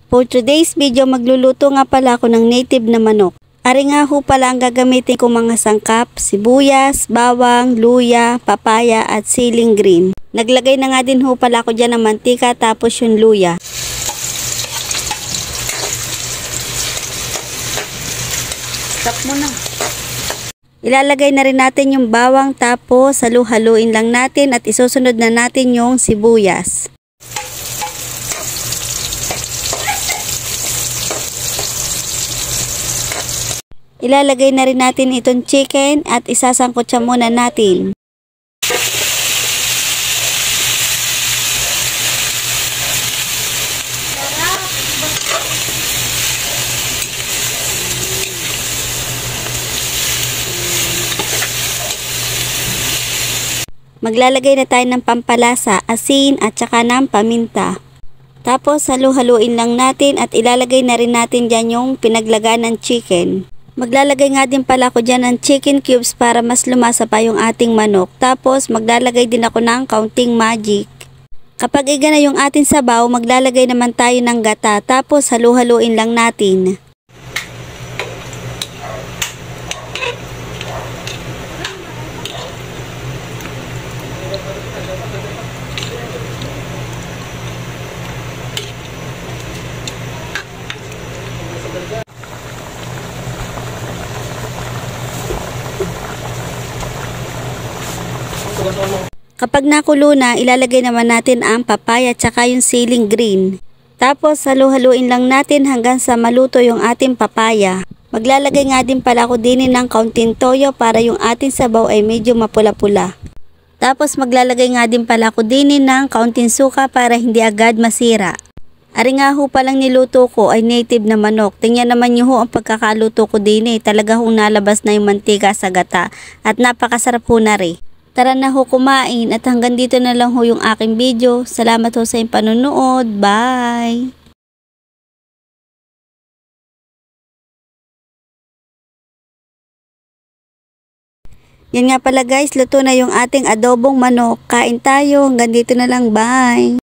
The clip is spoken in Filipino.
For today's video, magluluto nga pala ako ng native na manok. Ari nga ho pala ang gagamitin kong mga sangkap, sibuyas, bawang, luya, papaya at siling green. Naglagay na nga din ho pala ako dyan ng mantika tapos yung luya. Stop mo na. Ilalagay na rin natin yung bawang tapos halu-haluin lang natin at isusunod na natin yung sibuyas. Ilalagay na rin natin itong chicken at isasangkot siya muna natin. Maglalagay na tayo ng pampalasa, asin at saka ng paminta. Tapos halu-haluin lang natin at ilalagay na rin natin dyan yung pinaglagaan ng chicken. Maglalagay nga din pala ako dyan ng chicken cubes para mas lumasa pa yung ating manok. Tapos maglalagay din ako ng kaunting magic. Kapag iga na yung ating sabaw, maglalagay naman tayo ng gata. Tapos halu-haluin lang natin. Kapag nakulo na, ilalagay naman natin ang papaya at saka yung siling green. Tapos halu-haluin lang natin hanggang sa maluto yung ating papaya. Maglalagay nga din pala ako din ng kaunting toyo para yung ating sabaw ay medyo mapula-pula. Tapos maglalagay nga din pala ako din ng kaunting suka para hindi agad masira. Ari nga ho palang niluto ko ay native na manok. Tingnan naman nyo ho ang pagkakaluto ko din Talaga hong nalabas na yung mantika sa gata at napakasarap ho na rin. Tara na ho kumain at hanggang dito na lang ho yung aking video. Salamat ho sa inyong panonood. Bye! Yan nga pala guys, luto na yung ating adobong manok. Kain tayo. Hanggang dito na lang. Bye!